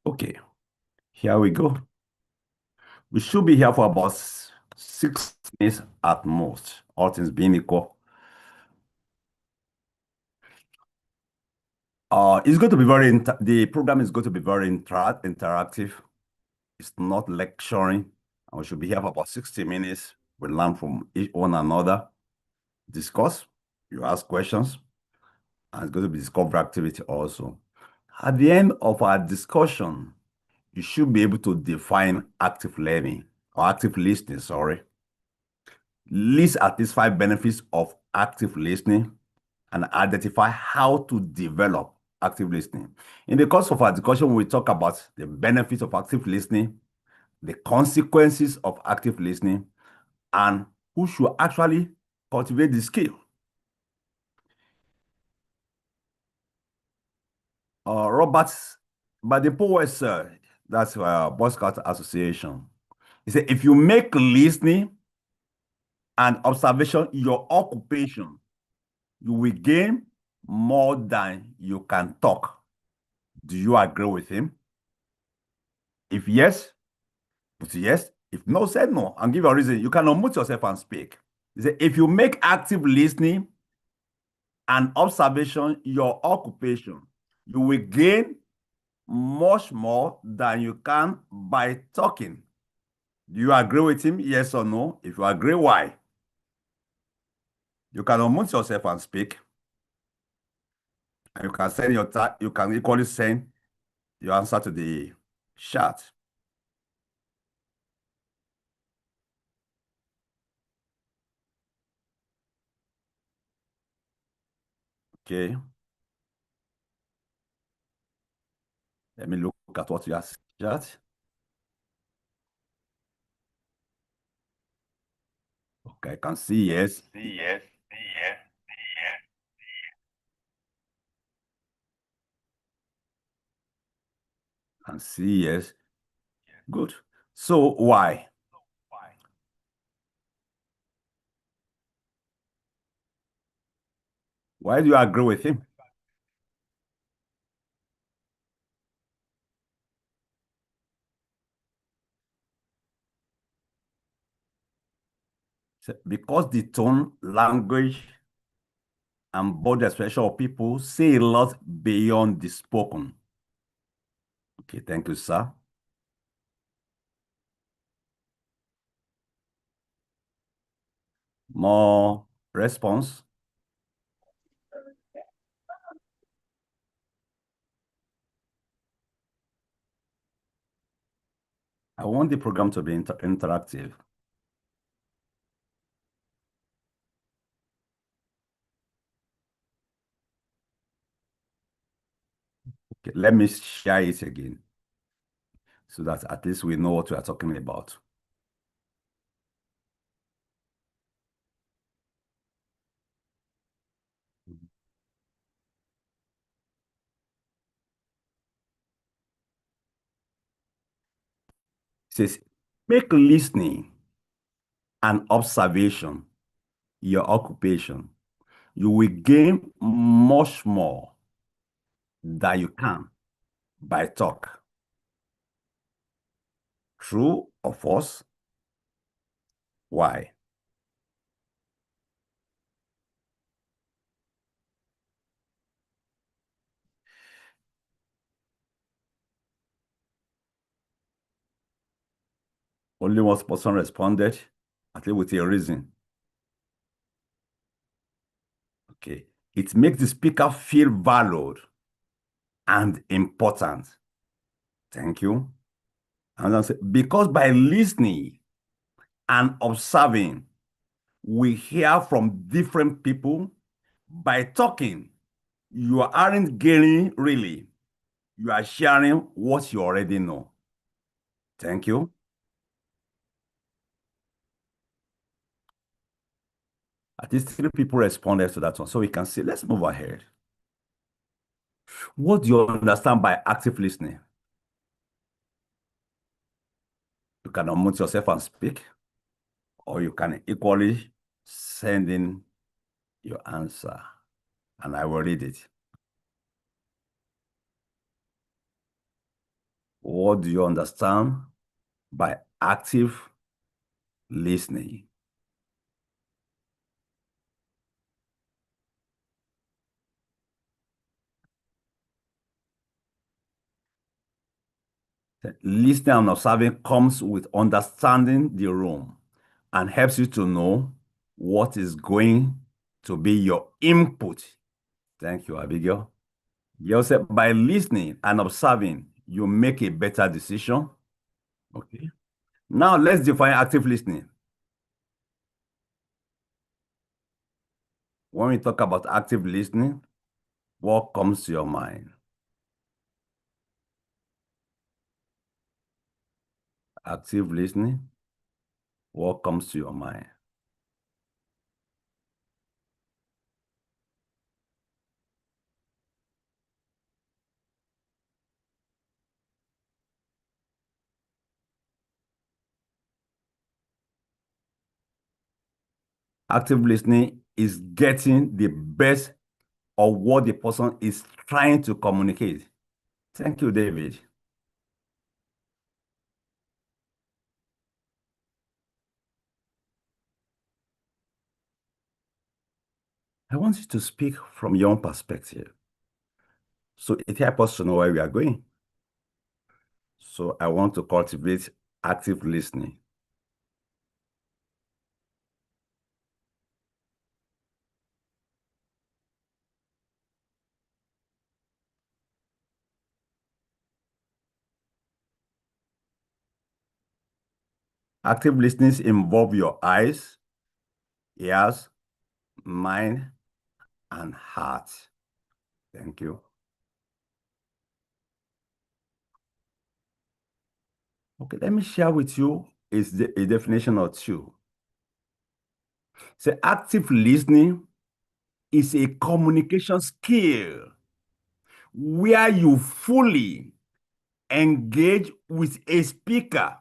Okay, here we go. We should be here for about 6 minutes at most, all things being equal. It's going to be the program is going to be very interactive. It's not lecturing. And we should be here for about 60 minutes. We learn from each one another, discuss, you ask questions, and it's going to be discovery activity also. At the end of our discussion, you should be able to define active learning or active listening, sorry. List at least 5 benefits of active listening and identify how to develop active listening. In the course of our discussion, we talk about the benefits of active listening, the consequences of active listening, and who should actually cultivate the skill. Roberts, but the poets, that's Boy Scout Association. He said, if you make listening and observation your occupation, you will gain more than you can talk. Do you agree with him? If yes, put yes. If no, say no. And give a reason. You can unmute yourself and speak. He said, if you make active listening and observation your occupation, you will gain much more than you can by talking. Do you agree with him? Yes or no? If you agree, why? You can unmute yourself and speak. And you can send you can equally send your answer to the chat. Okay. Let me look at what you have chat. Okay, I can see yes. Can see yes. Good. So why? Why do you agree with him? Because the tone, language, and body expression of people say a lot beyond the spoken. Okay, thank you, sir. More response. I want the program to be interactive. Okay, let me share it again so that at least we know what we are talking about. It says, make listening and observation your occupation. You will gain much more than you can by talk. True or false? Why? Only one person responded, at least with a reason. Okay. It makes the speaker feel valued and important. Thank you. And I say, because by listening and observing, we hear from different people. By talking, you aren't gaining really. You are sharing what you already know. Thank you. At least 3 people responded to that one. So we can see, let's move ahead. What do you understand by active listening? You can unmute yourself and speak, or you can equally send in your answer, and I will read it. What do you understand by active listening? Listening and observing comes with understanding the room and helps you to know what is going to be your input. Thank you, Abigail. You said by listening and observing, you make a better decision. Okay. Now let's define active listening. When we talk about active listening, what comes to your mind? Active listening, what comes to your mind? Active listening is getting the best of what the person is trying to communicate. Thank you, David. I want you to speak from your own perspective. So it helps us to know where we are going. So I want to cultivate active listening. Active listening involve your eyes, ears, mind, and heart. Thank you. Okay, let me share with you a definition or two. So active listening is a communication skill where you fully engage with a speaker,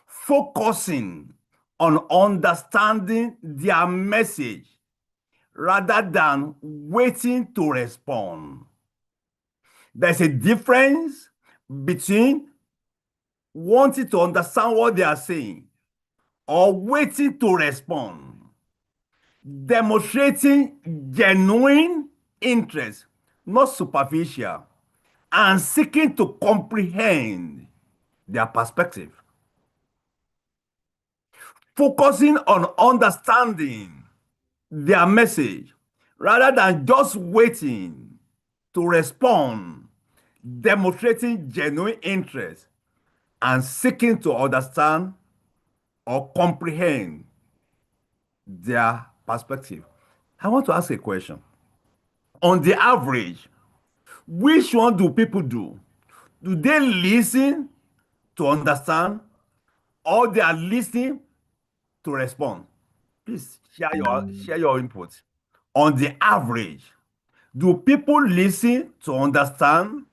focusing on understanding their message rather than waiting to respond. There's a difference between wanting to understand what they are saying or waiting to respond. Demonstrating genuine interest, not superficial, and seeking to comprehend their perspective. Focusing on understanding their message rather than just waiting to respond, demonstrating genuine interest and seeking to understand or comprehend their perspective. I want to ask a question. On the average, which one do people do? Do they listen to understand or they are listening to respond? Please share your input. On the average, do people listen to understand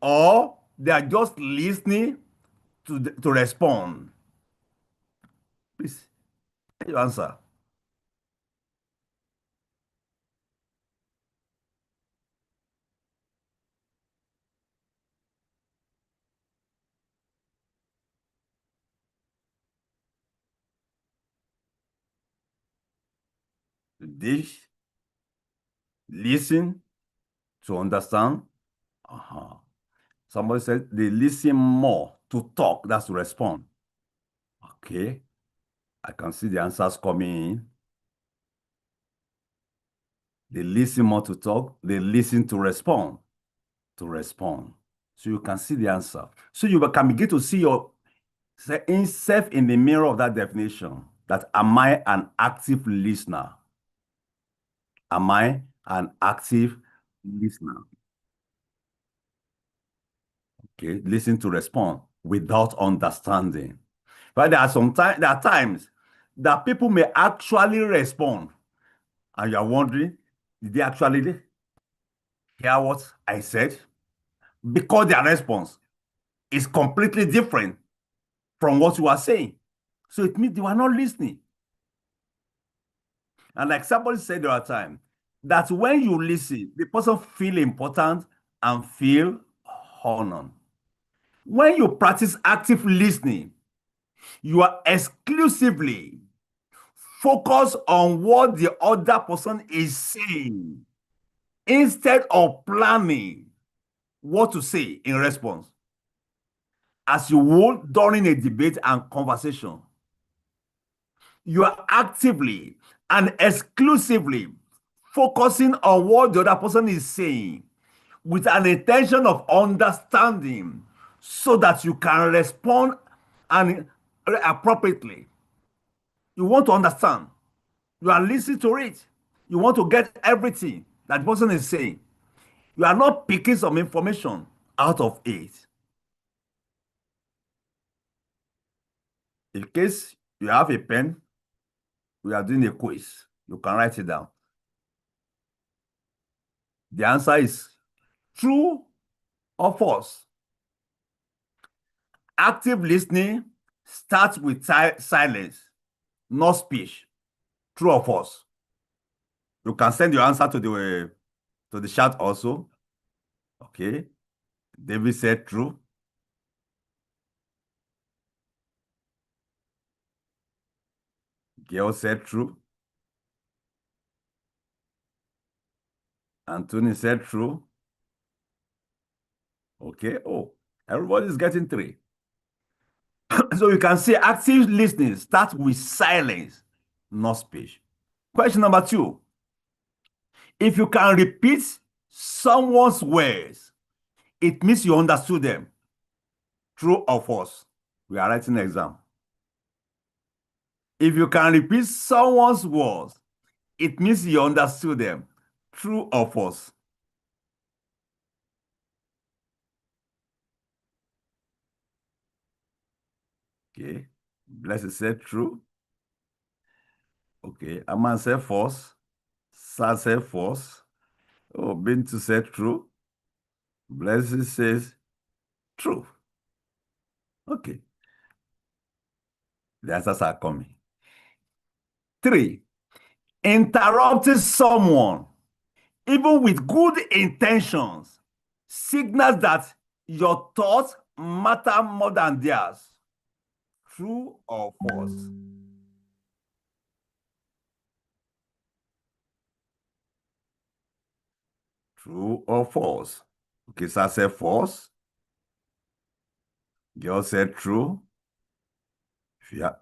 or they are just listening to respond? Please, your answer. They listen to understand. Uh-huh. Somebody said they listen more to talk, that's to respond. Okay, I can see the answers coming in. They listen more to talk, they listen to respond. To respond. So you can see the answer. So you can begin to see yourself in the mirror of that definition. That am I an active listener? Am I an active listener? Okay, listen to respond without understanding. But there are times that people may actually respond, and you are wondering, did they actually hear what I said? Because their response is completely different from what you are saying. So it means they were not listening. And like somebody said the other time, that when you listen, the person feel important and feel honored. When you practice active listening, you are exclusively focused on what the other person is saying instead of planning what to say in response, as you would during a debate and conversation. You are actively and exclusively focusing on what the other person is saying with an intention of understanding so that you can respond and appropriately. You want to understand. You are listening to it. You want to get everything that the person is saying. You are not picking some information out of it. In case you have a pen, we are doing a quiz. You can write it down. The answer is true or false. Active listening starts with silence, not speech. True or false? You can send your answer to the chat also. Okay. David said true. Gail said true. Anthony said true. Okay. Oh, everybody's getting three. So you can see active listening starts with silence, not speech. Question number two. If you can repeat someone's words, it means you understood them. True or false? We are writing an exam. If you can repeat someone's words, it means you understood them. True or false? Okay. Blessed said true. Okay. Aman said false. Sa said false. Oh, Bintu said true. Blessed says true. Okay. The answers are coming. Three, interrupting someone, even with good intentions, signals that your thoughts matter more than theirs. True or false? True or false? Okay, so I said false. Girl said true. Yeah.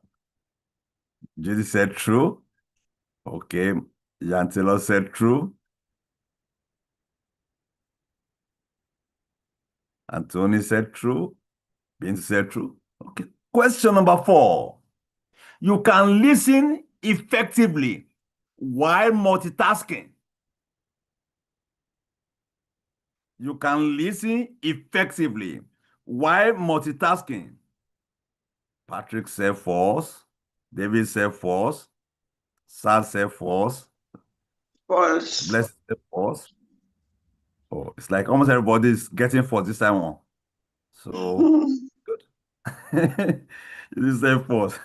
Judy said true. Okay. Jan Taylor said true. Anthony said true. Bint said true. Okay. Question number four. You can listen effectively while multitasking. You can listen effectively while multitasking. Patrick said false. David said false. Sad said false. False. Blessed said false. Oh, it's like almost everybody is getting false this time on. So good. This is false.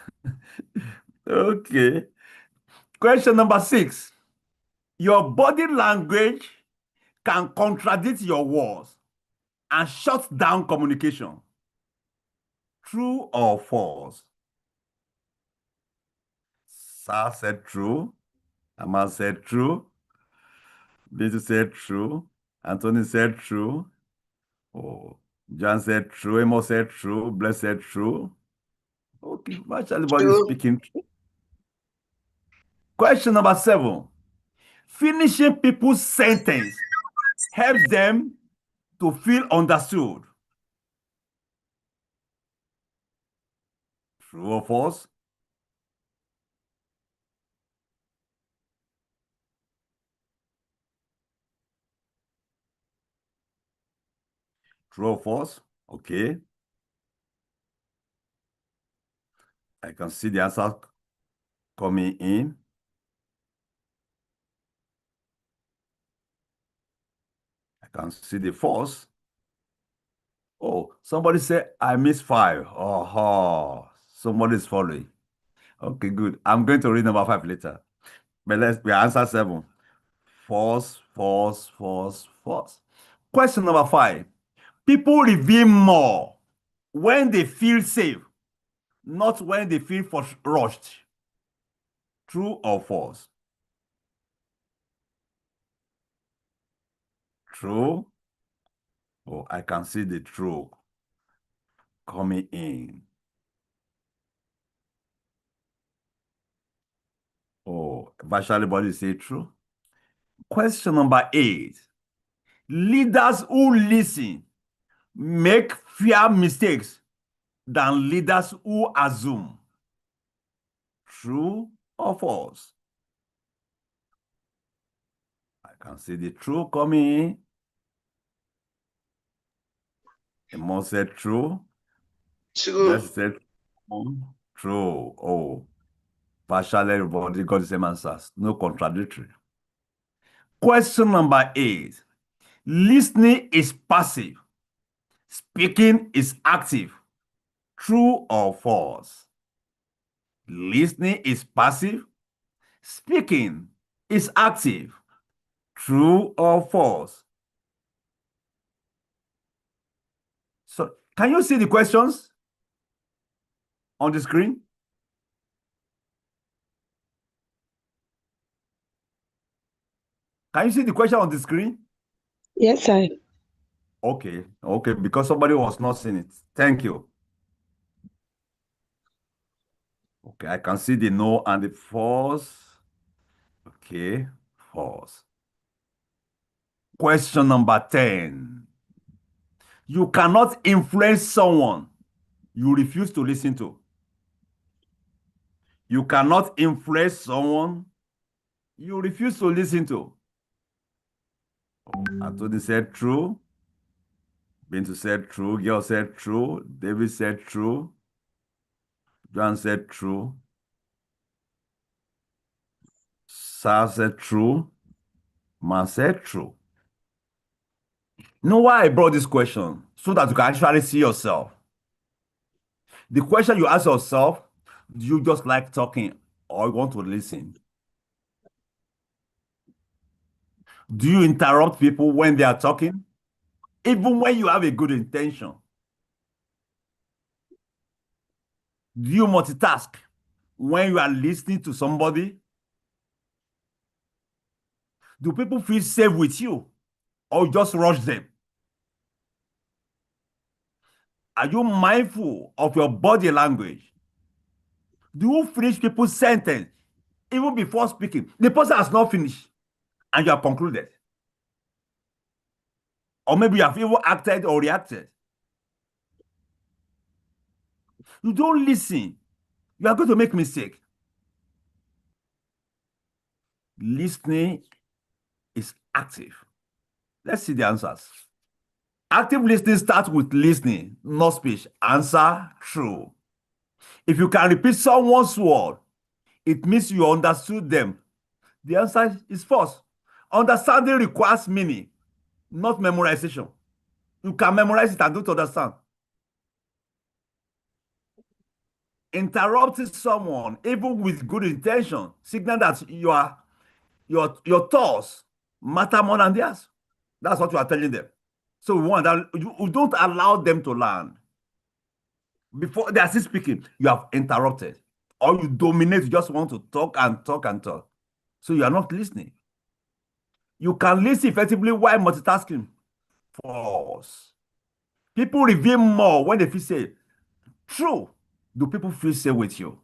Okay. Question number six. Your body language can contradict your words and shut down communication. True or false? Sar said true. Amal said true. Bitu said true. Anthony said true. Oh, John said true. Emo said true. Bless said true. Okay, much everybody is True. speaking true. Question number seven. Finishing people's sentence helps them to feel understood. True or false? True or false? Okay. I can see the answer coming in. I can see the false. Oh, somebody said I missed five. Oh, somebody's following. Okay, good. I'm going to read number five later. But we answer seven. False, false, false, false. Question number five. People reveal more when they feel safe, not when they feel rushed. True or false? True. Oh, I can see the true coming in. Oh, virtually body say true. Question number 8. Leaders who listen make fewer mistakes than leaders who assume. True or false? I can see the true coming in. Emo said true. True. Let's say true. Oh, partially everybody got the same answers. No contradictory. Question number 8. Listening is passive. Speaking is active. True or false? Listening is passive. Speaking is active. True or false? So, can you see the questions on the screen? Can you see the question on the screen? Yes, sir. Okay, okay, because somebody was not seeing it. Thank you. Okay, I can see the no and the false. Okay, false. Question number 10. You cannot influence someone you refuse to listen to. You cannot influence someone you refuse to listen to. Anthony said true. Bintu said true. Girl said true. David said true. John said true. Sal said true. Man said true. You know why I brought this question? So that you can actually see yourself. The question you ask yourself, do you just like talking or you want to listen? Do you interrupt people when they are talking? Even when you have a good intention? Do you multitask when you are listening to somebody? Do people feel safe with you or you just rush them? Are you mindful of your body language? Do you finish people's sentence even before speaking? The person has not finished and you have concluded. Or maybe you have even acted or reacted. You don't listen. You are going to make mistake. Listening is active. Let's see the answers. Active listening starts with listening, not speech. Answer true. If you can repeat someone's word, it means you understood them. The answer is false. Understanding requires meaning, not memorization. You can memorize it and don't understand. Interrupting someone, even with good intention, signal that your thoughts matter more than theirs. That's what you are telling them. So we want that you don't allow them to learn. Before they are still speaking, you have interrupted. Or you dominate, you just want to talk and talk and talk. So you are not listening. You can listen effectively while multitasking. False. People reveal more when they feel safe. True. Do people feel safe with you?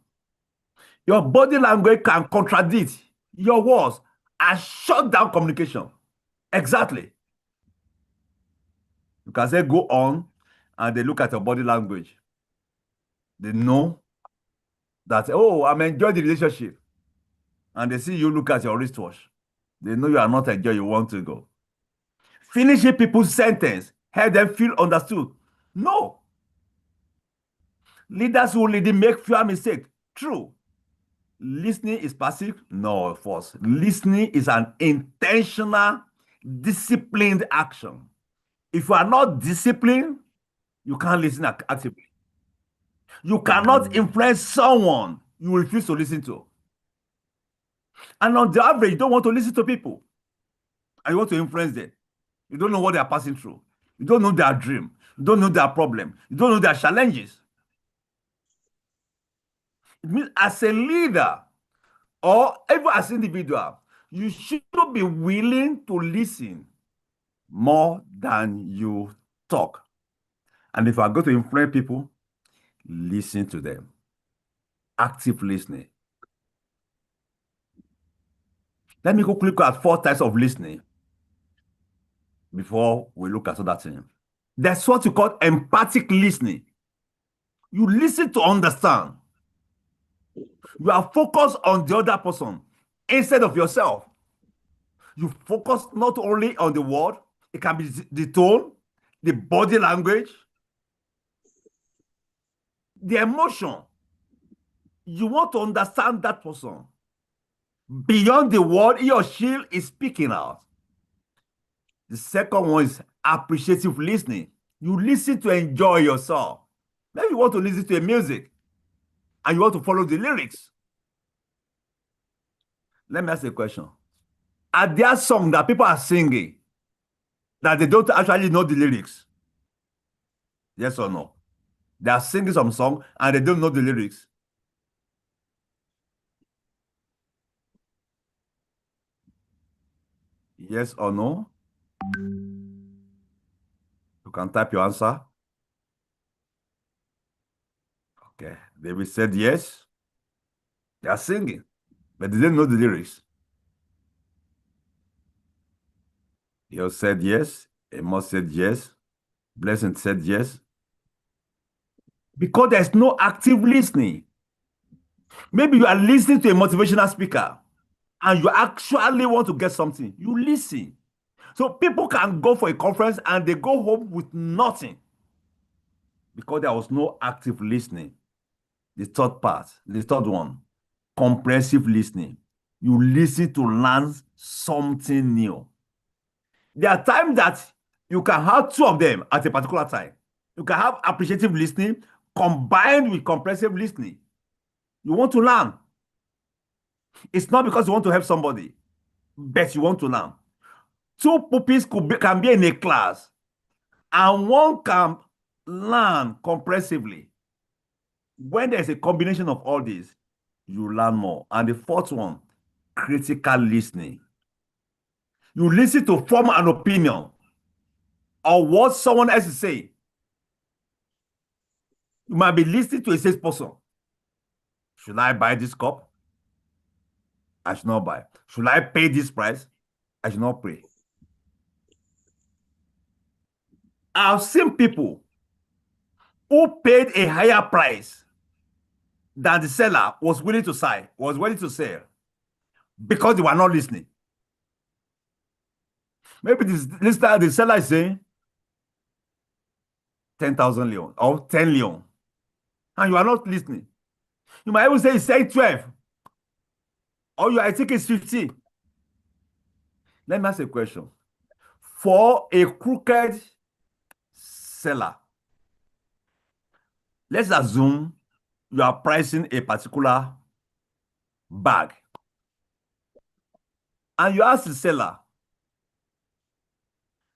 Your body language can contradict your words and shut down communication. Exactly. You can say go on and they look at your body language. They know that, oh, I'm enjoying the relationship. And they see you look at your wristwatch. They know you are not enjoying, you want to go. Finishing people's sentence, help them feel understood. No. Leaders who lead make fewer mistakes. True. Listening is passive? No, false. Listening is an intentional, disciplined action. If you are not disciplined, you can't listen actively. You cannot influence someone you refuse to listen to. And on the average, you don't want to listen to people. And you want to influence them. You don't know what they are passing through. You don't know their dream. You don't know their problem. You don't know their challenges. It means as a leader or even as an individual, you should be willing to listen more than you talk. And if you are going to influence people, listen to them. Active listening. Let me go look at 4 types of listening before we look at other things. That's what you call empathic listening. You listen to understand. You are focused on the other person instead of yourself. You focus not only on the word, it can be the tone, the body language, the emotion. You want to understand that person beyond the word he or she is speaking out. The second one is appreciative listening. You listen to enjoy yourself. Maybe you want to listen to a music and you want to follow the lyrics. Let me ask you a question. Are there songs that people are singing that they don't actually know the lyrics? Yes or no? They are singing some song and they don't know the lyrics. Yes or no? You can type your answer. Okay. David said yes. They are singing, but they didn't know the lyrics. You said yes. Amos said yes. Blessing said yes. Because there's no active listening. Maybe you are listening to a motivational speaker and you actually want to get something. You listen. So people can go for a conference and they go home with nothing because there was no active listening. The third one, comprehensive listening. You listen to learn something new. There are times that you can have two of them at a particular time. You can have appreciative listening combined with comprehensive listening. You want to learn. It's not because you want to help somebody, but you want to learn. Two pupils can be in a class, and one can learn comprehensively. When there's a combination of all these, you learn more. And the fourth one, critical listening. You listen to form an opinion or what someone else is saying. You might be listening to a salesperson. Should I buy this cup? I should not buy. Should I pay this price? I should not pay. I've seen people who paid a higher price than the seller was willing to sell because they were not listening. Maybe the seller is saying 10,000 leon or 10 leon, and you are not listening. You might even say it's saying 12, or I think it's 15. Let me ask a question. For a crooked seller, let's assume you are pricing a particular bag, and you ask the seller,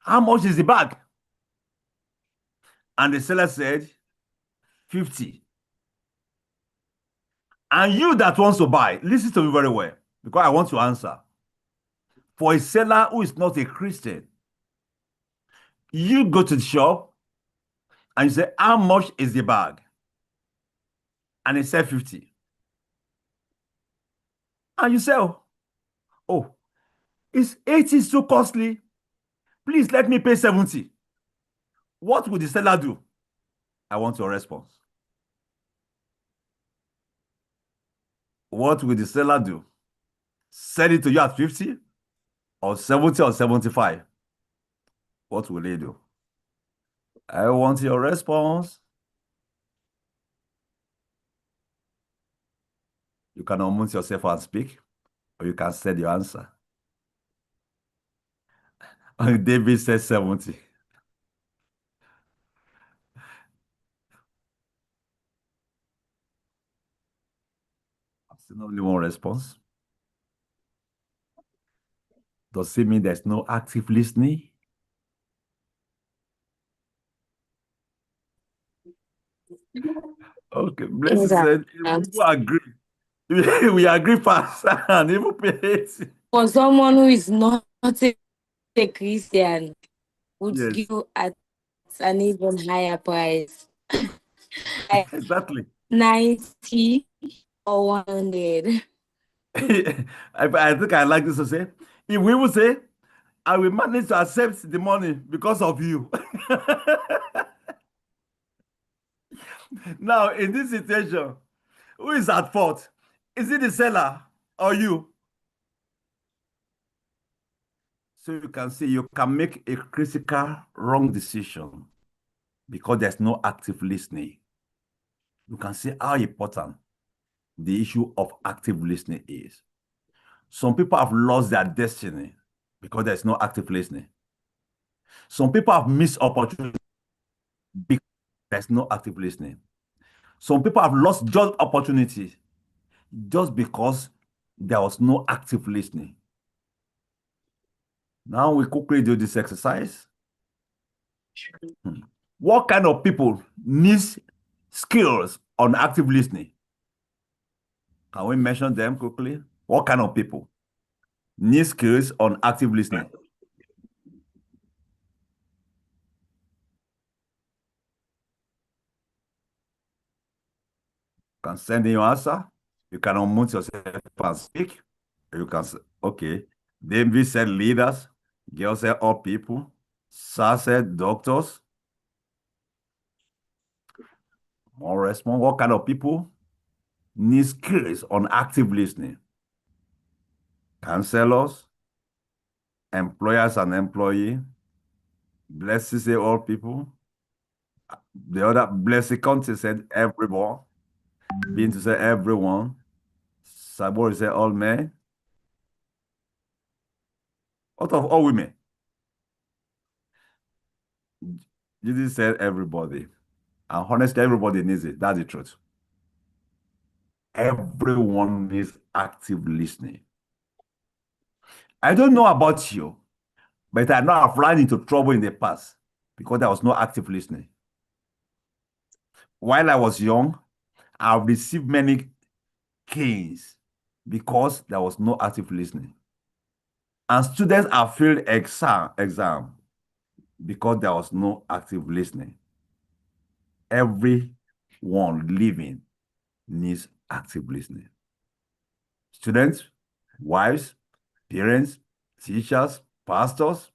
how much is the bag? And the seller said 50. And you that wants to buy, listen to me very well, because I want to answer. For a seller who is not a Christian, you go to the shop and you say, how much is the bag? And he said 50. And you say, oh, it's 80 is too costly. Please let me pay 70. What would the seller do? I want your response. What will the seller do? Sell it to you at 50 or 70 or 75? What will he do? I want your response. You can unmute yourself and speak, or you can say the answer. And David said 70. I've seen only one response. Does it mean there's no active listening? Okay, Blessing Yes, said, if people agree, we agree fast and even pay it. for someone who is not a Christian, would Yes, give at an even higher price, like exactly. 90 or 100. I think I like this to say, if we will say, I will manage to accept the money because of you. Now, in this situation, who is at fault? Is it the seller or you? So you can see you can make a critical wrong decision because there's no active listening. You can see how important the issue of active listening is. Some people have lost their destiny because there's no active listening. Some people have missed opportunities because there's no active listening. Some people have lost job opportunities just because there was no active listening. Now we quickly do this exercise. Hmm. What kind of people needs skills on active listening? Can we mention them quickly? What kind of people need skills on active listening? Can send in your answer. You can unmute yourself and speak. You can say, okay. David said leaders. Girl said all people. Sir said doctors. More response. What kind of people need skills on active listening? Counselors, employers and employee. Blessed say all people. The other blessed country said everyone. Being to say everyone. Sabori said all men. Out of all women. Jesus said everybody. And honestly, everybody needs it. That's the truth. Everyone needs active listening. I don't know about you, but I know I've run into trouble in the past because there was no active listening. While I was young, I've received many canes because there was no active listening. And students have failed exam because there was no active listening. Everyone living needs active listening. Students, wives, parents, teachers, pastors,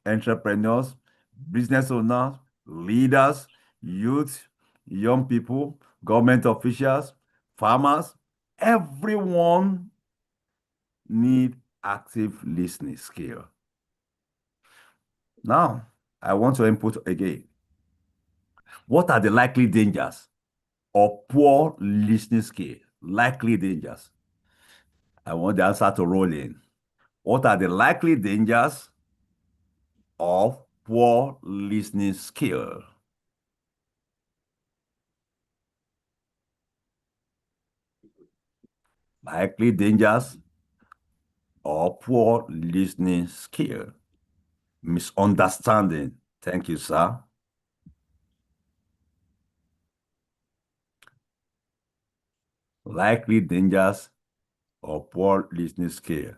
entrepreneurs, business owners, leaders, youth, young people, government officials, farmers, everyone need active listening skill. Now, I want to input again. What are the likely dangers of poor listening skill? Likely dangers. I want the answer to roll in. What are the likely dangers of poor listening skill? Likely dangers of poor listening skill. Misunderstanding. Thank you, sir. Likely dangers of poor listening skill.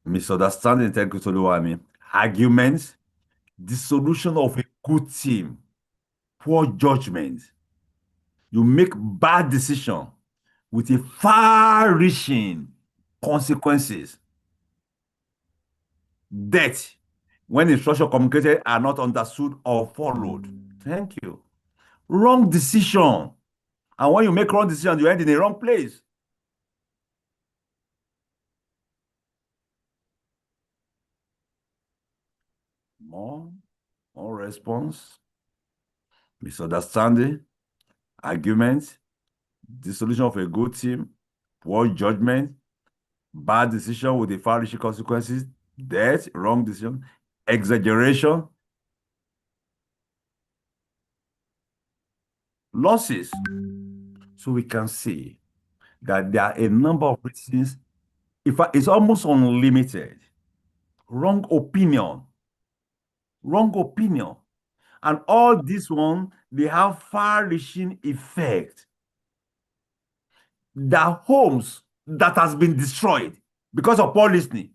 Misunderstanding. Thank you, Toluwami. Arguments. Dissolution of a good team. Poor judgment. You make bad decision with a far-reaching consequences. Death, when instructions communicated are not understood or followed. Thank you. Wrong decision. And when you make wrong decision, you end in the wrong place. More, more response, misunderstanding, argument, dissolution of a good team, poor judgment, bad decision with the far-reaching consequences, death, wrong decision, exaggeration, losses. So we can see that there are a number of reasons In fact, it's almost unlimited. Wrong opinion. Wrong opinion. And all this one, they have far-reaching effect. There are homes that has been destroyed because of poor listening.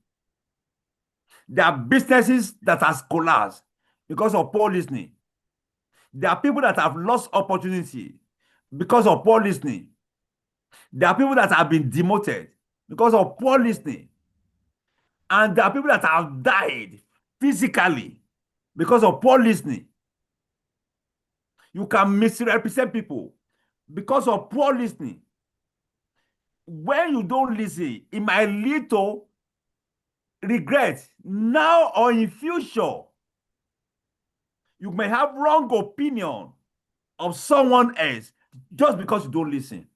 There are businesses that has collapsed because of poor listening. There are people that have lost opportunity because of poor listening. There are people that have been demoted because of poor listening. And there are people that have died physically because of poor listening. You can misrepresent people because of poor listening. When you don't listen, it might lead to regret now or in future. You may have wrong opinion of someone else just because you don't listen.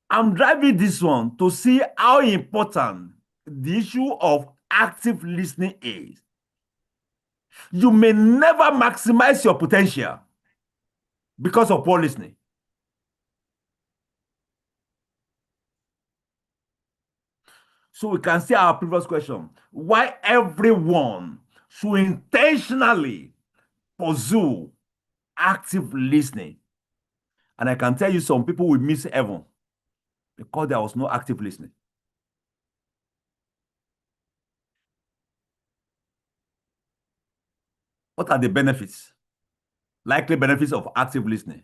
I'm driving this one to see how important the issue of active listening is. You may never maximize your potential because of poor listening. So we can see our previous question. Why everyone should intentionally pursue active listening? And I can tell you some people will miss heaven because there was no active listening. What are the benefits? Likely benefits of active listening.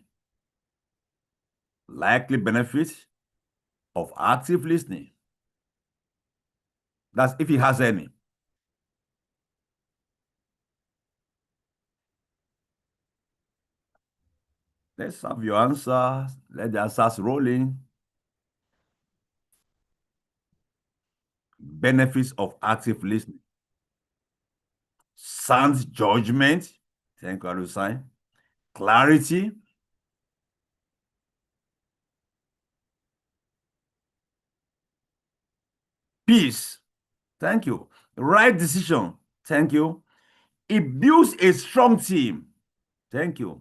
Likely benefits of active listening. That's if he has any. Let's have your answers. Let the answers rolling. Benefits of active listening. Sound judgment. Thank you, Alusign. Clarity. Peace. Thank you. Right decision. Thank you. It builds a strong team. Thank you.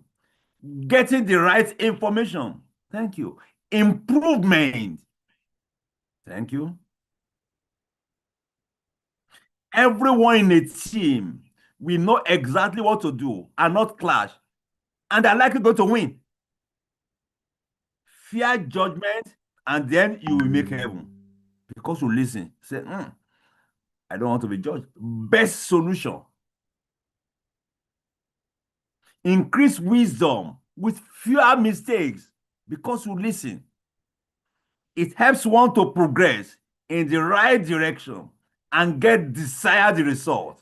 Getting the right information. Thank you. Improvement. Thank you. Everyone in a team will know exactly what to do and not clash. And they're likely going to win. Fear judgment, and then you will make heaven. Because you listen. Say, I don't want to be judged. Best solution. Increase wisdom with fewer mistakes because you listen. It helps one to progress in the right direction and get desired result.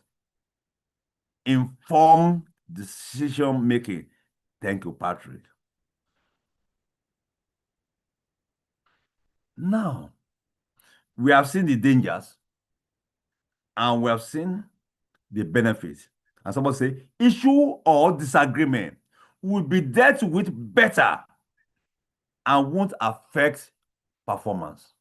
Informed decision making. Thank you, Patrick. Now, we have seen the dangers and we have seen the benefits. And someone say, issue or disagreement will be dealt with better and won't affect performance.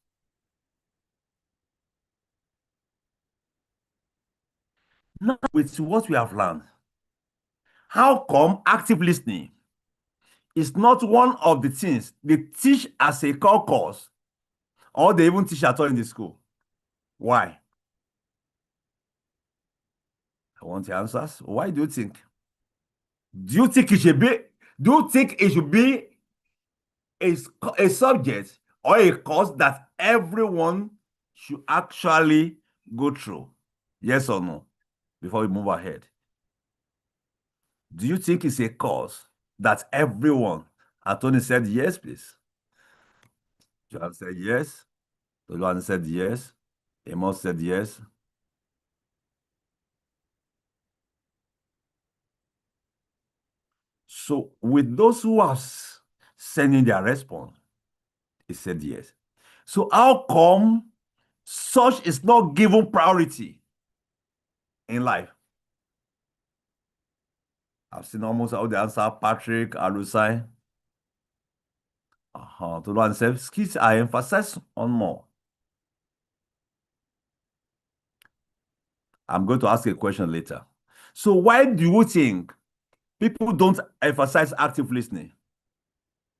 Now, with what we have learned, how come active listening is not one of the things they teach as a core course or they even teach at all in the school? Why? I want the answers. Why do you think? Do you think it should be? Do you think it should be a subject or a course that everyone should actually go through? Yes or no? Before we move ahead. Do you think it's a course that everyone? Tony said yes, please. Joan said yes. Toluan said yes. Amos said yes. So with those who are sending their response, he said yes. So how come such is not given priority in life? I've seen almost all the answer. Patrick, Alusai. Toluan said skills are emphasized on more. I'm going to ask a question later. So why do you think people don't emphasize active listening?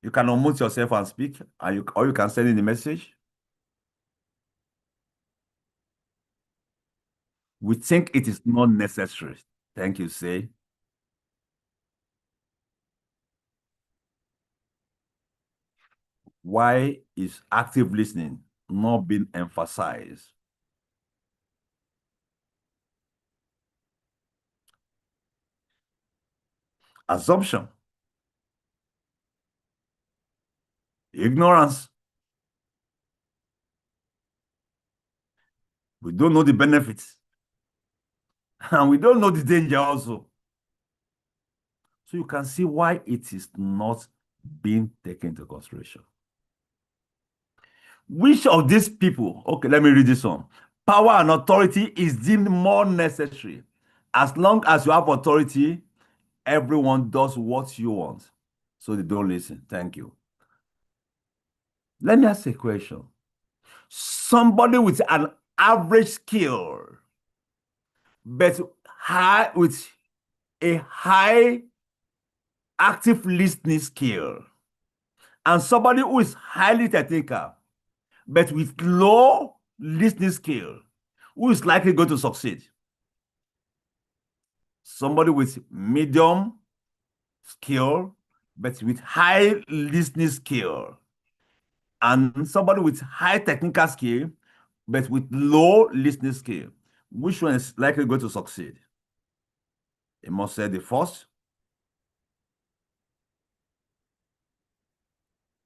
You can unmute yourself and speak, or you can send in the message. We think it is not necessary. Thank you, say. Why is active listening not being emphasized? Assumption, ignorance. We don't know the benefits. And we don't know the danger also. So you can see why it is not being taken into consideration. Which of these people, okay, let me read this one. Power and authority is deemed more necessary. As long as you have authority, everyone does what you want. So they don't listen. Thank you. Let me ask a question. Somebody with an average skill, but with a high active listening skill, and somebody who is highly technical, but with low listening skill, who is likely going to succeed? Somebody with medium skill, but with high listening skill, and somebody with high technical skill, but with low listening skill. Which one is likely going to succeed? You must say the first.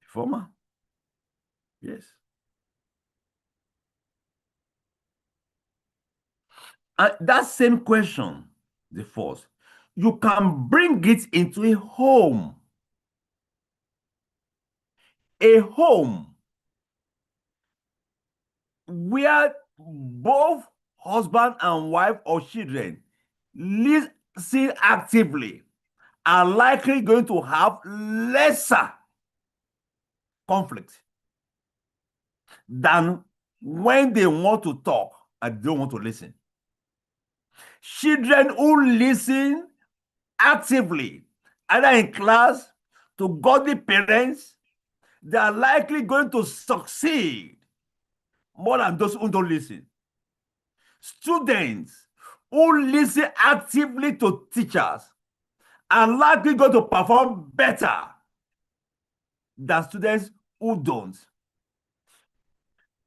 The former. Yes. And that same question, the first, you can bring it into a home. A home where both husband and wife or children listen actively are likely going to have lesser conflict than when they want to talk and don't want to listen. Children who listen actively, either in class, to godly parents, they are likely going to succeed more than those who don't listen. Students who listen actively to teachers are likely going to perform better than students who don't.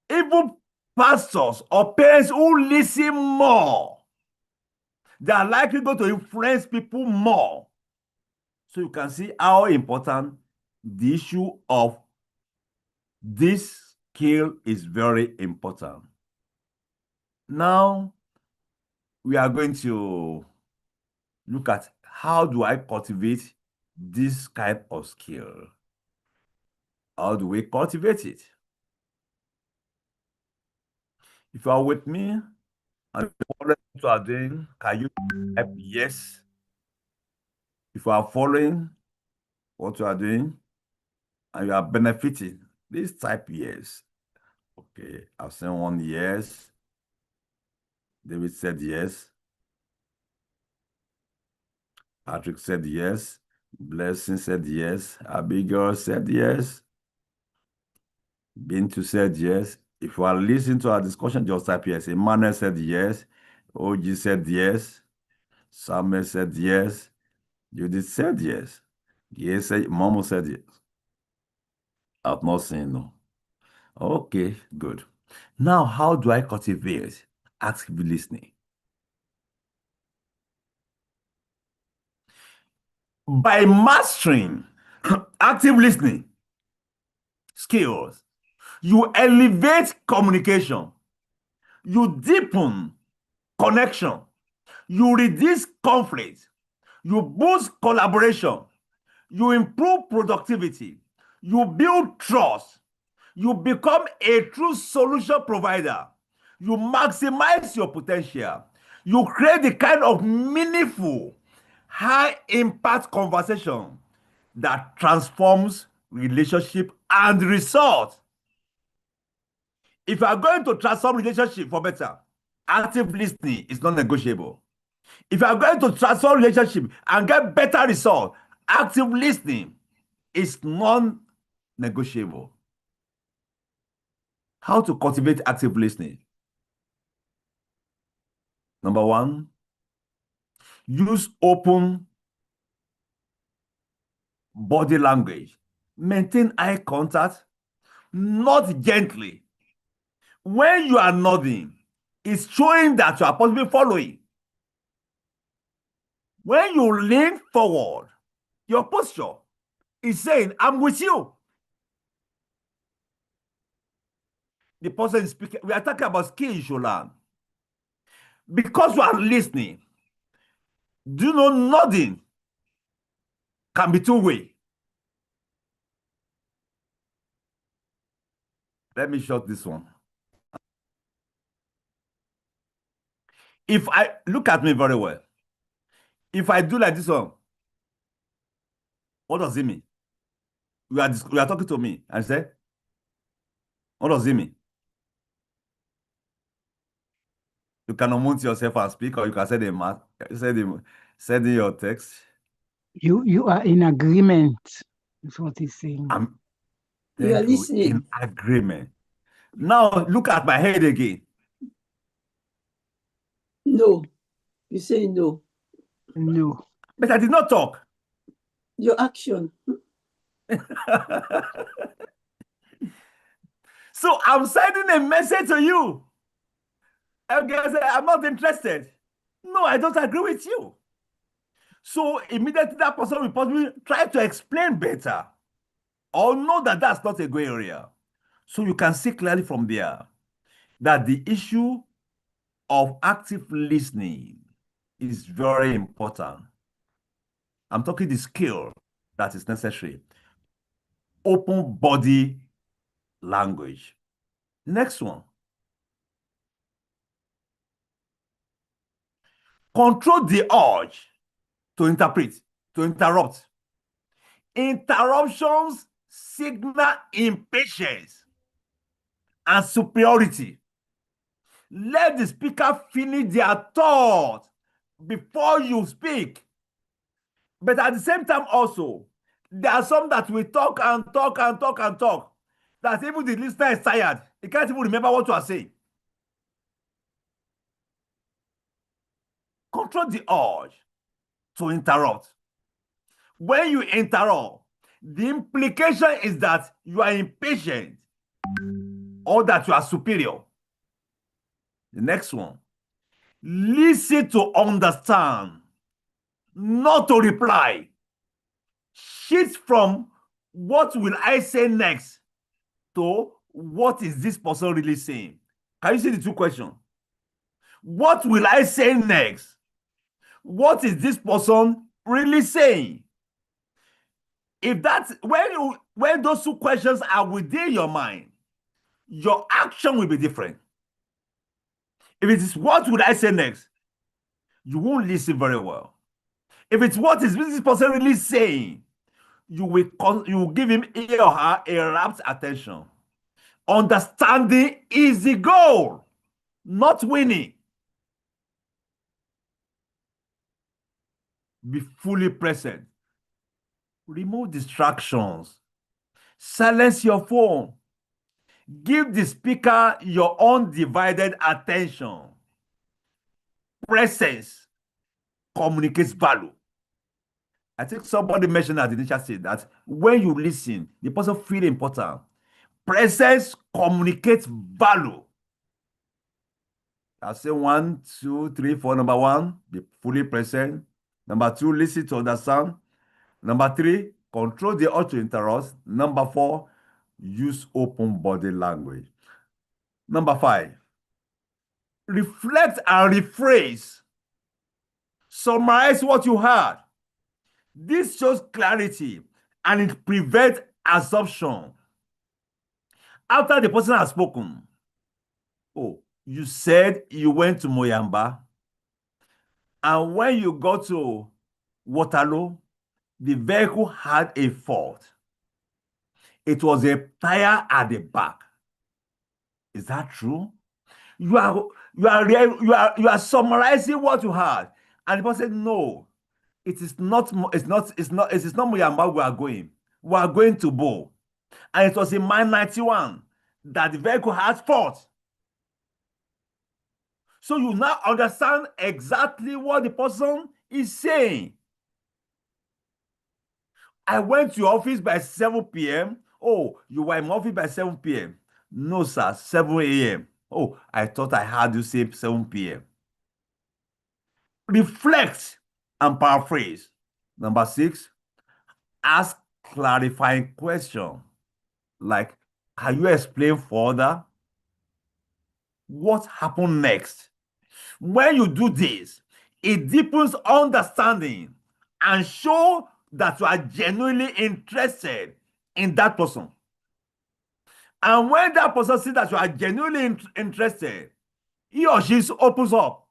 Even pastors or parents who listen more, they are likely going to influence people more. So you can see how important the issue of this skill is very important. Now, we are going to look at how do I cultivate this kind of skill? How do we cultivate it? If you are with me and what you are doing, can you type yes? If you are following what you are doing and you are benefiting, please type yes. Okay, I've seen one yes. David said yes. Patrick said yes. Blessing said yes. Abigail said yes. Bintu said yes. If you are listening to our discussion, just type yes. Emmanuel said yes. OG said yes. Samuel said yes. Judith said yes. Yes, Momo said yes. I've not seen no. Okay, good. Now, how do I cultivate active listening? By mastering active listening skills, you elevate communication, you deepen connection, you reduce conflict, you boost collaboration, you improve productivity, you build trust, you become a true solution provider, you maximize your potential, you create the kind of meaningful, high impact conversation that transforms relationship and results. If you are going to transform relationship for better, active listening is not negotiable. If you are going to transform relationship and get better result, active listening is non-negotiable. How to cultivate active listening? Number one, use open body language. Maintain eye contact, nod gently. When you are nodding, it's showing that you are possibly following. When you lean forward, your posture is saying, I'm with you. The person is speaking. We are talking about skills you should learn. Because you are listening, do you know nodding can be two-way? Let me short this one. If I look at me very well, if I do like this one, what does it mean? You are talking to me and say, what does it mean? You can unmute yourself and speak, or you can send in your text. You are in agreement with what he's saying. You are Thank you. listening. In agreement. Now look at my head again. No. You say no. No. But I did not talk. Your action. So I'm sending a message to you. I'm not interested. No, I don't agree with you. So immediately that person will possibly try to explain better or know that that's not a gray area. So you can see clearly from there that the issue of active listening is very important. I'm talking the skill that is necessary. Open body language. Next one. Control the urge to interrupt. Interruptions signal impatience and superiority. Let the speaker finish their thought before you speak. But at the same time also, there are some that will talk and talk and talk and talk, that even the listener is tired. He can't even remember what you are saying. Control the urge to interrupt. When you interrupt, the implication is that you are impatient or that you are superior. The next one, listen to understand, not to reply. Shift from what will I say next to what is this person really saying? Can you see the two questions? What will I say next? What is this person really saying? If that's when those two questions are within your mind, your action will be different. If it is what would I say next, you won't listen very well. If it's what is this person really saying, you will give him or her a rapt attention. Understanding is the goal, not winning. Be fully present. Remove distractions. Silence your phone. Give the speaker your undivided attention. Presence communicates value. I think somebody mentioned at the initial stage that when you listen, the person feels important. Presence communicates value. I'll say 1, 2, 3, 4. Number 1, be fully present. Number 2, listen to understand. Number 3, control the urge to interrupt. Number 4, use open body language. Number 5, reflect and rephrase. Summarize what you heard. This shows clarity and it prevents assumption. After the person has spoken, oh, you said you went to Moyamba, and when you got to Waterloo, the vehicle had a fault. It was a tire at the back. Is that true? You are summarizing what you heard, and the person said, no, it is not Moyamba we are going. We are going to Bo. And it was in mile 91 that the vehicle had fault. So you now understand exactly what the person is saying. I went to your office by 7 p.m. Oh, you were in my office by 7 p.m. No, sir, 7 a.m. Oh, I thought I had you say 7 p.m. Reflect and paraphrase. Number 6, ask clarifying question. Like, can you explain further? What happened next? When you do this, it deepens understanding and show that you are genuinely interested in that person. And when that person sees that you are genuinely interested, he or she opens up.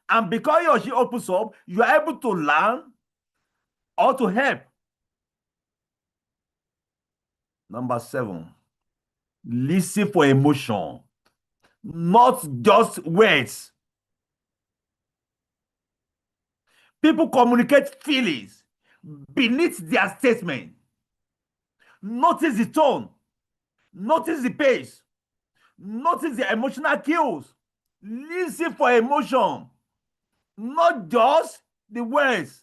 And because he or she opens up, you are able to learn or to help. Number 7, listen for emotion, not just words. People communicate feelings beneath their statement. Notice the tone, notice the pace, notice the emotional cues. Listen for emotion, not just the words.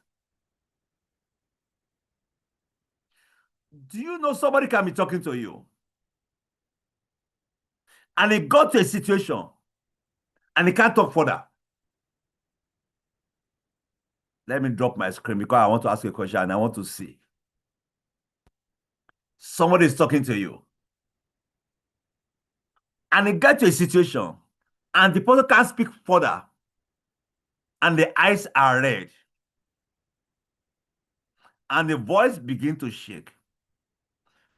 Do you know somebody can be talking to you and it got to a situation and he can't talk further? Let me drop my screen because I want to ask you a question and I want to see. Somebody is talking to you and it got to a situation and the person can't speak further and the eyes are red and the voice begins to shake.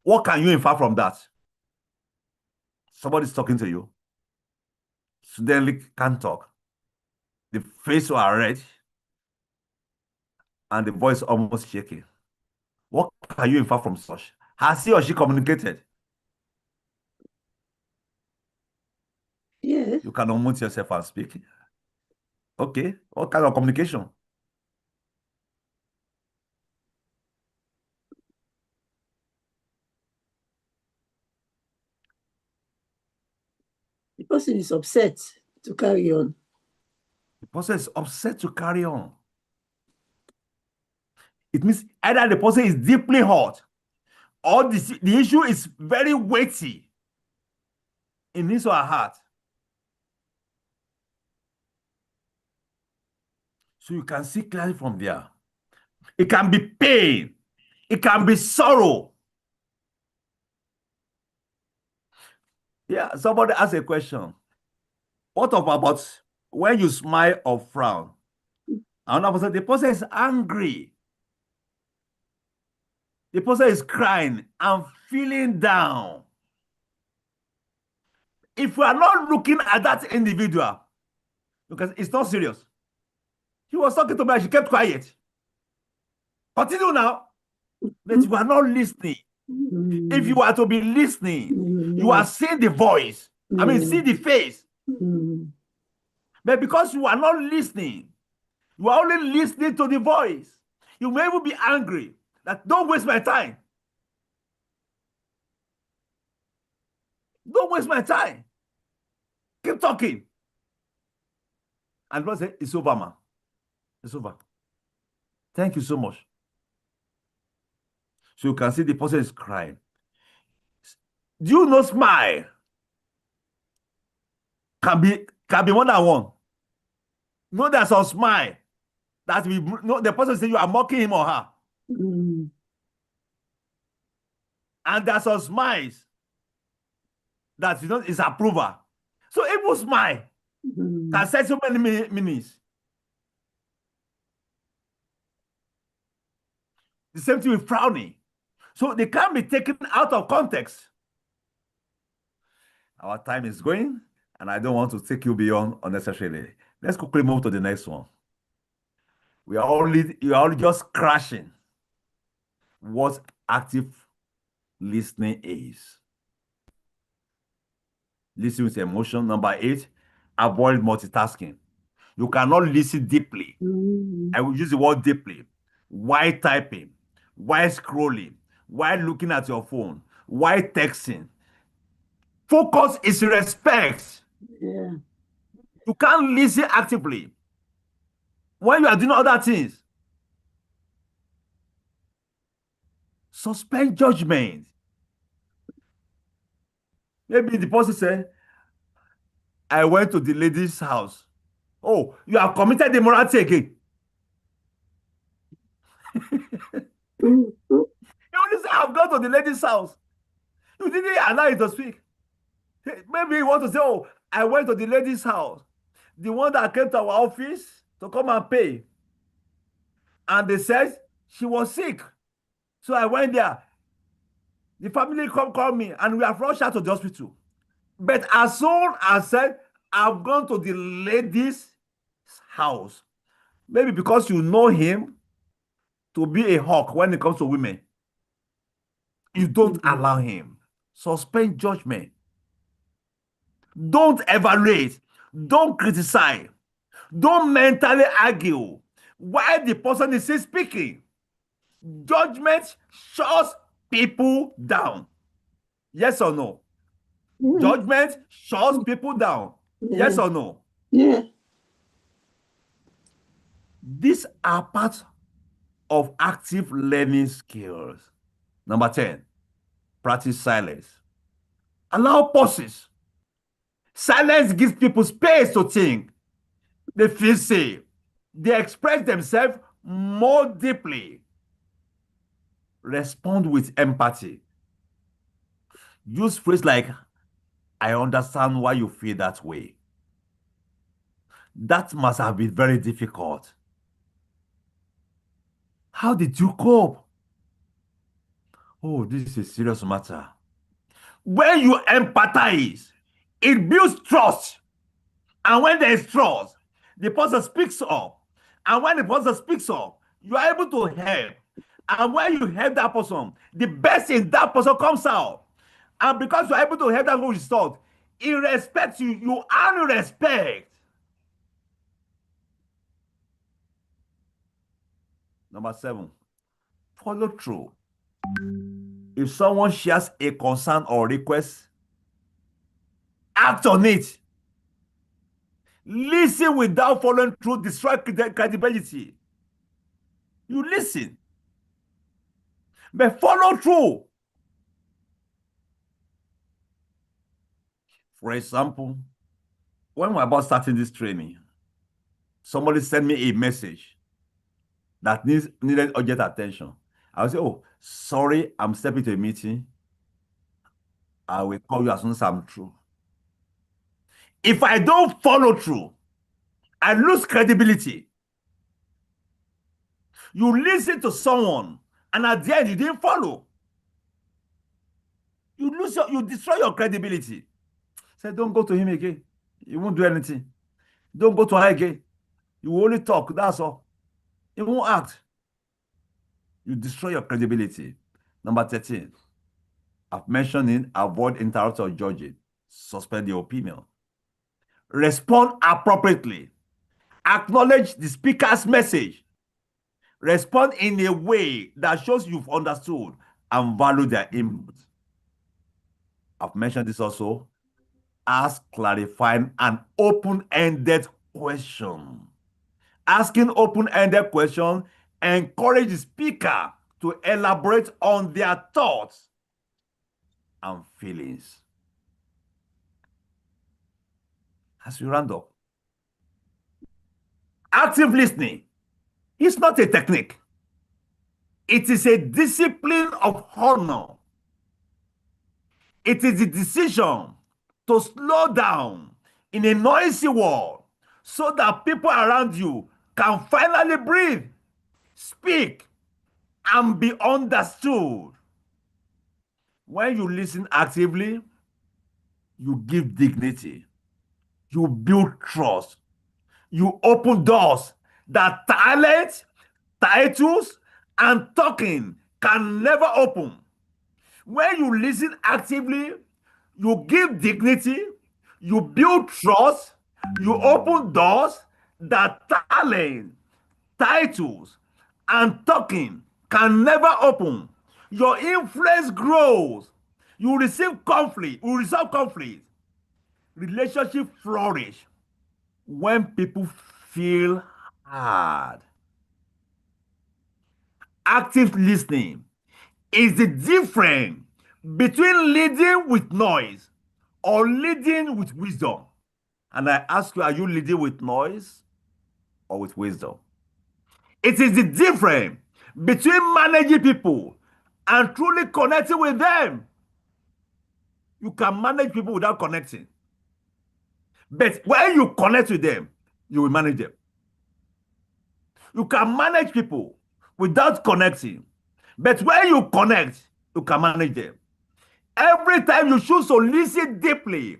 What can you infer from that? Somebody's talking to you, suddenly can't talk, the face are red and the voice almost shaking. What can you infer from such? Has he or she communicated? Yes. You can unmute yourself and speak. Okay, what kind of communication? The person is upset to carry on. The person is upset to carry on. It means either the person is deeply hurt or the issue is very weighty in his or her heart. So you can see clearly from there. It can be pain. It can be sorrow. Yeah, somebody asked a question. What about when you smile or frown? Another person, the person is angry. The person is crying and feeling down. If we are not looking at that individual, because it's not serious. He was talking to me and she kept quiet. Continue now. But you are not listening. If you are to be listening, you are seeing the voice. I mean, see the face. But because you are not listening, you are only listening to the voice. You may even be angry that don't waste my time. Don't waste my time. Keep talking. And God said, it's over, man. It's over. Thank you so much. So you can see the person is crying. Do you know smile can be more than one? No, there's some smile that we no the person say you are mocking him or her. And there's some smiles that is approval. So even smile can set so many meanings. The same thing with frowning. So they can be taken out of context. Our time is going, and I don't want to take you beyond unnecessarily. Let's quickly move to the next one. You are only just crashing what active listening is. Listen with emotion. Number 8, avoid multitasking. You cannot listen deeply. I will use the word deeply. While typing, while scrolling, while looking at your phone, while texting. Focus is respect. Yeah. You can't listen actively when you are doing other things. Suspend judgment. Maybe the person say, I went to the lady's house. Oh, you have committed immorality again. Mm, mm, You only say, I've gone to the lady's house. You didn't allow it to speak. Maybe you want to say, oh, I went to the lady's house. The one that came to our office to come and pay. And they said she was sick. So I went there. The family called me and we have rushed her to the hospital. But as soon as I said, I've gone to the lady's house, maybe because you know him to be a hawk when it comes to women, you don't allow him. Suspend judgment. Don't evaluate. Don't criticize. Don't mentally argue while the person is still speaking. Judgment shuts people down. Yes or no? mm. Judgment shuts people down. Yes Yeah. or no? Yeah. These are parts of active learning skills. Number 10, practice silence. Allow pauses. Silence gives people space to think. They feel safe. They express themselves more deeply. Respond with empathy. Use phrases like, I understand why you feel that way. That must have been very difficult. How did you cope? Oh, this is a serious matter. When you empathize, it builds trust. And when there is trust, the person speaks up. And when the person speaks up, you are able to help. And when you help that person, the best in that person comes out. And because you are able to help that person result, he respects you. You earn respect. Number 7, follow through. If someone shares a concern or request, act on it. Listen without following through, destroy credibility. You listen, but follow through. For example, when we're about starting this training, somebody sent me a message that needed urgent attention. I will say, oh, sorry, I'm stepping to a meeting. I will call you as soon as I'm through. If I don't follow through, I lose credibility. You listen to someone, and at the end, you didn't follow. You destroy your credibility. Say, don't go to him again. He won't do anything. Don't go to her again. You will only talk, that's all. He won't act. You destroy your credibility. Number 13, I've mentioned it, avoid interrupting or judging. Suspend your opinion. Respond appropriately. Acknowledge the speaker's message. Respond in a way that shows you've understood and value their input. I've mentioned this also. Ask clarifying and open-ended question. Asking open-ended questions encourage the speaker to elaborate on their thoughts and feelings. As we round up, active listening is not a technique. It is a discipline of honor. It is the decision to slow down in a noisy world so that people around you can finally breathe, speak, and be understood. When you listen actively, you give dignity, you build trust, you open doors that talent, titles, and talking can never open. When you listen actively, you give dignity, you build trust, you open doors that talent, titles, and talking can never open. Your influence grows. You receive conflict, you resolve conflict. Relationship flourish. when people feel hard. Active listening is the difference between leading with noise or leading with wisdom. And I ask you, are you leading with noise or with wisdom? It is the difference between managing people and truly connecting with them. You can manage people without connecting. But when you connect with them, you will manage them. You can manage people without connecting. But when you connect, you can manage them. Every time you choose to listen deeply,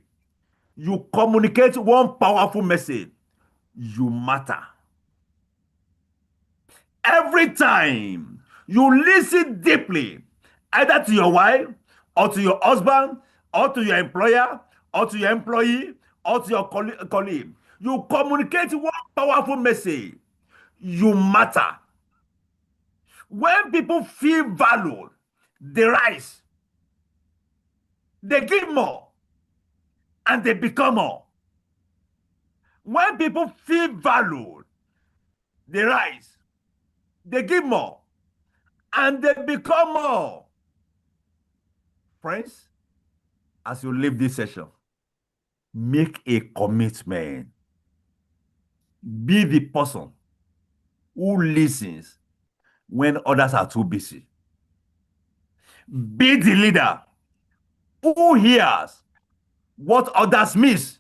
you communicate one powerful message. You matter. Every time you listen deeply, either to your wife, or to your husband, or to your employer, or to your employee, or to your colleague, you communicate one powerful message. You matter. When people feel valued, they rise, they give more, and they become more. When people feel valued, they rise, they give more, and they become more. Friends, as you leave this session, make a commitment. Be the person who listens when others are too busy. Be the leader who hears what others miss.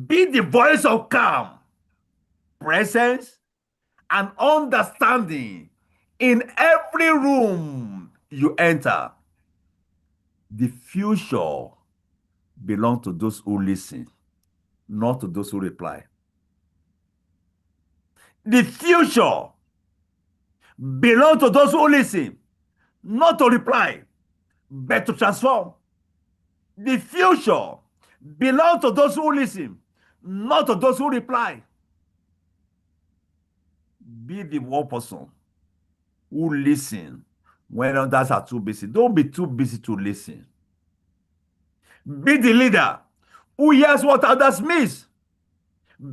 Be the voice of calm, presence, and understanding in every room you enter. The future belongs to those who listen, not to those who reply. The future belongs to those who listen, not to reply, but to transform. The future belongs to those who listen, not to those who reply. Be the one person who listen when others are too busy. Don't be too busy to listen. Be the leader who hears what others miss.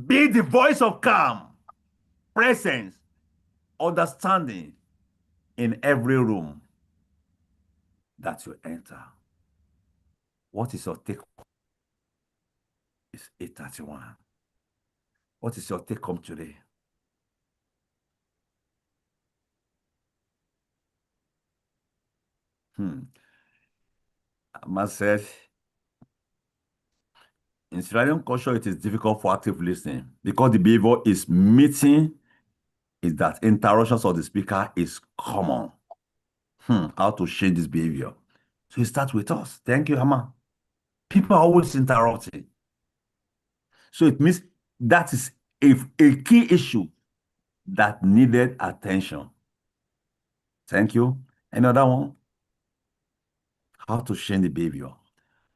Be the voice of calm, presence, understanding in every room that you enter. What is your take? It's 8:31. What is your take home today? I must say, in Australian culture, it is difficult for active listening because the behavior is meeting is that interruptions of the speaker is common. How to change this behavior? So you start with us. Thank you, Hama. People are always interrupting. So it means that is a key issue that needed attention. Thank you. Another one? How to change the behavior.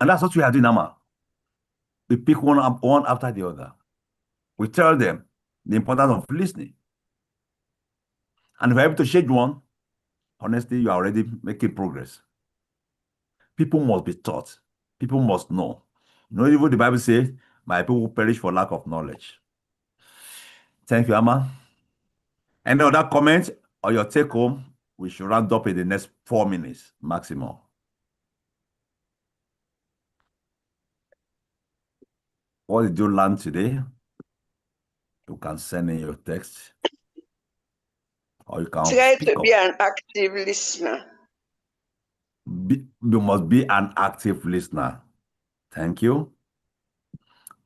And that's what we are doing, Hama. We pick one after the other. We tell them the importance of listening. And if we're able to change one, honestly, you are already making progress. People must be taught. People must know. Even the Bible says, my people will perish for lack of knowledge. Thank you, Amma. Any other comments or your take home? We should round up in the next 4 minutes maximum. What did you learn today? You can send in your text, or you can Try speak to up. be an active listener. You must be an active listener. Thank you.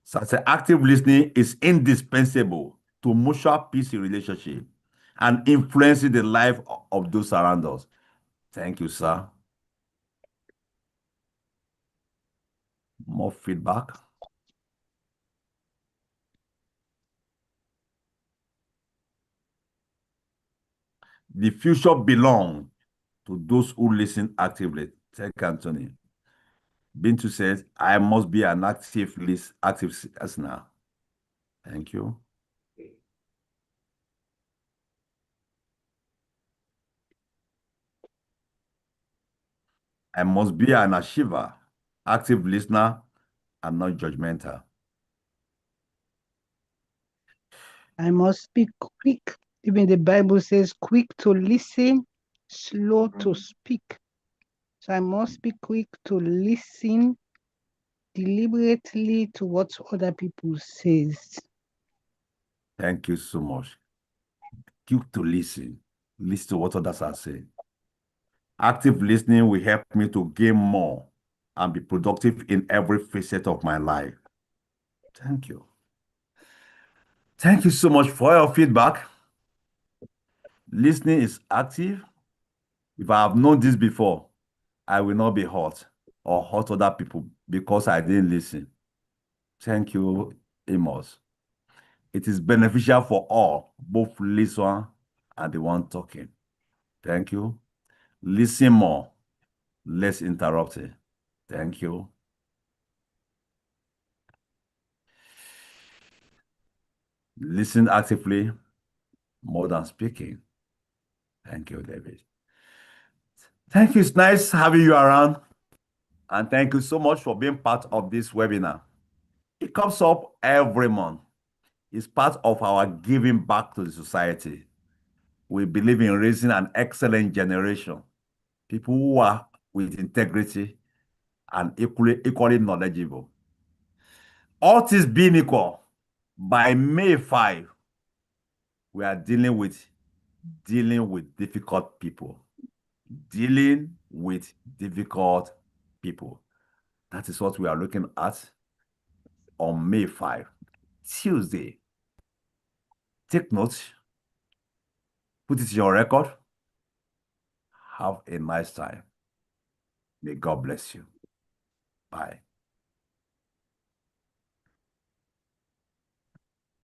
So active listening is indispensable to mutual peace in relationship and influencing the life of those around us. Thank you, sir. More feedback. The future belongs to those who listen actively. Thank Anthony. Bintu says, I must be an active listener. Thank you. I must be an achiever, active listener, and not judgmental. I must be quick. Even the Bible says quick to listen, slow to speak. So I must be quick to listen deliberately to what other people says. Thank you so much. Quick to listen. Listen to what others are saying. Active listening will help me to gain more and be productive in every facet of my life. Thank you. Thank you so much for your feedback. Listening is active. If I have known this before, I will not be hurt or hurt other people because I didn't listen. Thank you, Amos. It is beneficial for all, both listener and the one talking. Thank you. Listen more, less interrupted. Thank you. Listen actively more than speaking. Thank you, David. Thank you. It's nice having you around. And thank you so much for being part of this webinar. It comes up every month. It's part of our giving back to the society. We believe in raising an excellent generation, people who are with integrity and equally knowledgeable. All things being equal, by May 5, we are dealing with difficult people. Dealing with difficult people. That is what we are looking at on May 5, Tuesday. Take notes. Put it in your record. Have a nice time. May God bless you. Bye.